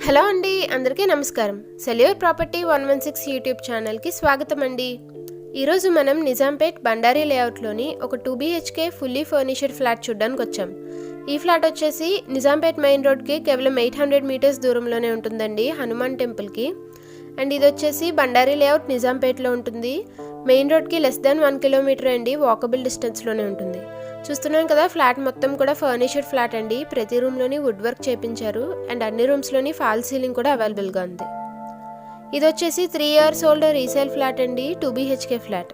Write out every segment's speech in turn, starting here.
Hello అండి, అందరికీ నమస్కారం. సెల్యూర్ ప్రాపర్టీ 116 యూట్యూబ్ ఛానల్కి స్వాగతం అండి. ఈరోజు మనం నిజాంపేట్ బండారీ లేఅవుట్లోని ఒక 2 BHK ఫుల్లీ ఫర్నిష్డ్ ఫ్లాట్ చూడడానికి వచ్చాం. ఈ ఫ్లాట్ వచ్చేసి నిజాంపేట్ మెయిన్ రోడ్కి కేవలం 800 మీటర్స్ దూరంలోనే ఉంటుందండి, హనుమాన్ టెంపుల్కి. అండ్ ఇది వచ్చేసి బండారీ లేఅవుట్ నిజాంపేట్లో ఉంటుంది. మెయిన్ రోడ్కి లెస్ దాన్ 1 కిలోమీటర్ అండి, వాకబుల్ డిస్టెన్స్లోనే ఉంటుంది. చూస్తున్నాం కదా, ఫ్లాట్ మొత్తం కూడా ఫర్నిష్డ్ ఫ్లాట్ అండి. ప్రతి రూమ్లోని వుడ్ వర్క్ చేపించారు అండ్ అన్ని రూమ్స్లోని ఫాల్ సీలింగ్ కూడా అవైలబుల్గా ఉంది. ఇది వచ్చేసి 3 years ఓల్డ్ రీసేల్ ఫ్లాట్ అండి, 2 BHK ఫ్లాట్.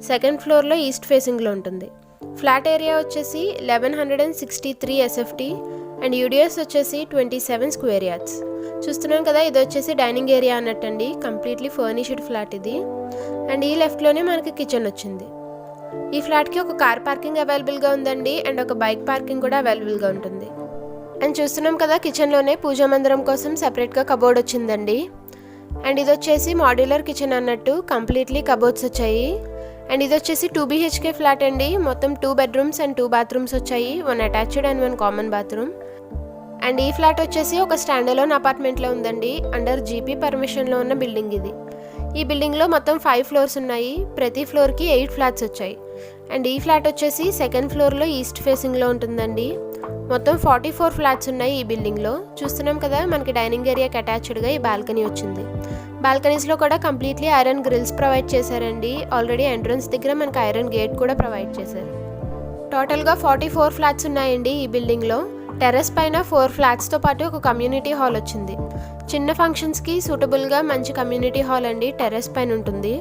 సెకండ్ ఫ్లోర్లో ఈస్ట్ ఫేసింగ్లో ఉంటుంది. ఫ్లాట్ ఏరియా వచ్చేసి 1163 SFT అండ్ యూడిఎస్ వచ్చేసి 27 స్క్వేర్ యార్డ్స్. చూస్తున్నాం కదా, ఇది వచ్చేసి డైనింగ్ ఏరియా అన్నట్టండి, కంప్లీట్లీ ఫర్నిష్డ్ ఫ్లాట్ ఇది. అండ్ ఈ లెఫ్ట్లోనే మనకి కిచెన్ వచ్చింది. ఈ ఫ్లాట్కి ఒక కార్ పార్కింగ్ అవైలబుల్గా ఉందండి అండ్ ఒక బైక్ పార్కింగ్ కూడా అవైలబుల్గా ఉంటుంది. అండ్ చూస్తున్నాం కదా, కిచెన్లోనే పూజా మందిరం కోసం సెపరేట్గా కబోర్డ్ వచ్చిందండి. అండ్ ఇది వచ్చేసి మాడ్యులర్ కిచెన్ అన్నట్టు కంప్లీట్లీ కబోర్డ్స్ వచ్చాయి. అండ్ ఇది వచ్చేసి 2 BHK ఫ్లాట్ అండి, మొత్తం 2 bedrooms అండ్ 2 bathrooms వచ్చాయి, 1 attached and 1 common bathroom. And ఈ ఫ్లాట్ వచ్చేసి ఒక స్టాండ్ అలోన్ అపార్ట్మెంట్లో ఉందండి, అండర్ GP పర్మిషన్లో ఉన్న బిల్డింగ్ ఇది. ఈ బిల్డింగ్లో మొత్తం 5 floors ఉన్నాయి, ప్రతి ఫ్లోర్కి 8 flats వచ్చాయి. అండ్ ఈ ఫ్లాట్ వచ్చేసి సెకండ్ ఫ్లోర్లో ఈస్ట్ ఫేసింగ్లో ఉంటుందండి. మొత్తం 44 flats ఉన్నాయి ఈ బిల్డింగ్లో. చూస్తున్నాం కదా, మనకి డైనింగ్ ఏరియాకి అటాచ్డ్గా ఈ బాల్కనీ వచ్చింది. బాల్కనీస్లో కూడా కంప్లీట్లీ ఐరన్ గ్రిల్స్ ప్రొవైడ్ చేశారండి. ఆల్రెడీ ఎంట్రన్స్ దగ్గర మనకి ఐరన్ గేట్ కూడా ప్రొవైడ్ చేశారు. టోటల్గా 44 flats ఉన్నాయండి ఈ బిల్డింగ్లో. టెర్రస్ పైన 4 flatsతో పాటు ఒక కమ్యూనిటీ హాల్ వచ్చింది. చిన్న ఫంక్షన్స్కి సూటబుల్గా మంచి కమ్యూనిటీ హాల్ అండి, టెర్రస్ పైన ఉంటుంది.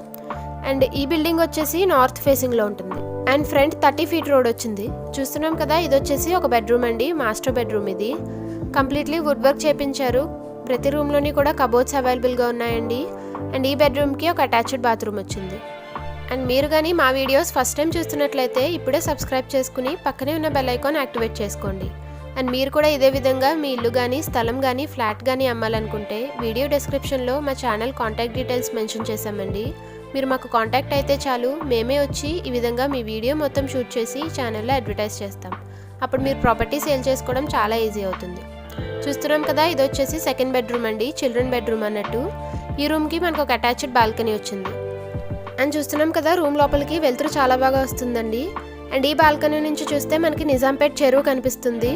అండ్ ఈ బిల్డింగ్ వచ్చేసి నార్త్ ఫేసింగ్లో ఉంటుంది. అండ్ ఫ్రంట్ 30 feet రోడ్ వచ్చింది. చూస్తున్నాం కదా, ఇది వచ్చేసి ఒక బెడ్రూమ్ అండి, మాస్టర్ బెడ్రూమ్ ఇది. కంప్లీట్లీ వుడ్ వర్క్ చేపించారు. ప్రతి రూమ్లోని కూడా కబోర్డ్స్ అవైలబుల్గా ఉన్నాయండి. అండ్ ఈ బెడ్రూమ్కి ఒక అటాచ్డ్ బాత్రూమ్ వచ్చింది. అండ్ మీరు కానీ మా వీడియోస్ ఫస్ట్ టైం చూస్తున్నట్లయితే ఇప్పుడే సబ్స్క్రైబ్ చేసుకుని పక్కనే ఉన్న బెల్ ఐకాన్ యాక్టివేట్ చేసుకోండి. అండ్ మీరు కూడా ఇదే విధంగా మీ ఇల్లు కానీ స్థలం కానీ ఫ్లాట్ కానీ అమ్మాలనుకుంటే వీడియో డిస్క్రిప్షన్లో మా ఛానల్ కాంటాక్ట్ డీటెయిల్స్ మెన్షన్ చేశామండి. మీరు మాకు కాంటాక్ట్ అయితే చాలు, మేమే వచ్చి ఈ విధంగా మీ వీడియో మొత్తం షూట్ చేసి ఛానల్లో అడ్వర్టైజ్ చేస్తాం. అప్పుడు మీరు ప్రాపర్టీ సేల్ చేసుకోవడం చాలా ఈజీ అవుతుంది. చూస్తున్నాం కదా, ఇది వచ్చేసి సెకండ్ బెడ్రూమ్ అండి, చిల్డ్రన్ బెడ్రూమ్ అన్నట్టు. ఈ రూమ్కి మనకు ఒక అటాచ్డ్ బాల్కనీ వచ్చింది. అండ్ చూస్తున్నాం కదా, రూమ్ లోపలికి వెలుతురు చాలా బాగా వస్తుందండి. అండ్ ఈ బాల్కనీ నుంచి చూస్తే మనకి నిజాంపేట్ చెరువు కనిపిస్తుంది.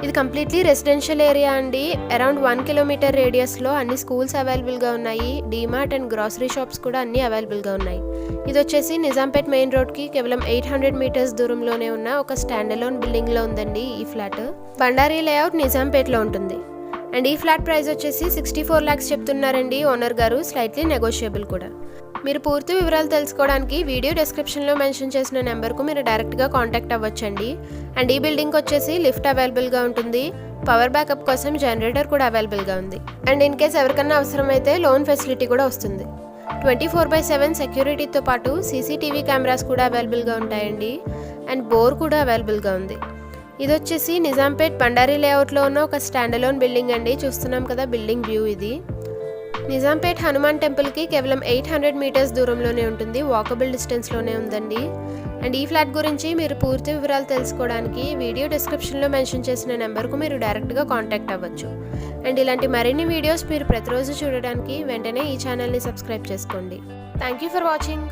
ఇది కంప్లీట్లీ రెసిడెన్షియల్ ఏరియా అండి. అరౌండ్ 1 kilometer రేడియస్లో అన్ని స్కూల్స్ అవైలబుల్గా ఉన్నాయి. డీమార్ట్ అండ్ గ్రాసరీ షాప్స్ కూడా అన్నీ అవైలబుల్గా ఉన్నాయి. ఇది వచ్చేసి నిజాంపేట్ మెయిన్ రోడ్కి కేవలం 800 meters దూరంలోనే ఉన్న ఒక స్టాండ్ అలోన్ బిల్డింగ్లో ఉందండి ఈ ఫ్లాట్. బండారీ లేఅవుట్ నిజాంపేట్లో ఉంటుంది. అండ్ ఈ ఫ్లాట్ ప్రైస్ వచ్చేసి 64 lakhs చెప్తున్నారండి ఓనర్ గారు, స్లైట్లీ నెగోషియబుల్ కూడా. మీరు పూర్తి వివరాలు తెలుసుకోవడానికి వీడియో డిస్క్రిప్షన్లో మెన్షన్ చేసిన నెంబర్కు మీరు డైరెక్ట్గా కాంటాక్ట్ అవ్వచ్చండి. అండ్ ఈ బిల్డింగ్ వచ్చేసి లిఫ్ట్ అవైలబుల్గా ఉంటుంది. పవర్ బ్యాకప్ కోసం జనరేటర్ కూడా అవైలబుల్గా ఉంది. అండ్ ఇన్ కేస్ ఎవరికన్నా అవసరమైతే లోన్ ఫెసిలిటీ కూడా వస్తుంది. 24/7 సెక్యూరిటీతో పాటు CCTV కెమెరాస్ కూడా అవైలబుల్గా ఉంటాయండి. అండ్ బోర్ కూడా అవైలబుల్గా ఉంది. ఇది వచ్చేసి నిజాంపేట్ బండారీ లేఅవుట్లో ఉన్న ఒక స్టాండ్ అలోన్ బిల్డింగ్ అండి. చూస్తున్నాం కదా బిల్డింగ్ వ్యూ ఇది. నిజాంపేట్ హనుమాన్ టెంపుల్కి కేవలం 800 meters దూరంలోనే ఉంటుంది, వాకబుల్ డిస్టెన్స్లోనే ఉందండి. అండ్ ఈ ఫ్లాట్ గురించి మీరు పూర్తి వివరాలు తెలుసుకోవడానికి వీడియో డిస్క్రిప్షన్లో మెన్షన్ చేసిన నెంబర్కు మీరు డైరెక్ట్గా కాంటాక్ట్ అవ్వచ్చు. అండ్ ఇలాంటి మరిన్ని వీడియోస్ మీరు ప్రతిరోజు చూడడానికి వెంటనే ఈ ఛానల్ని సబ్స్క్రైబ్ చేసుకోండి. Thank you for watching.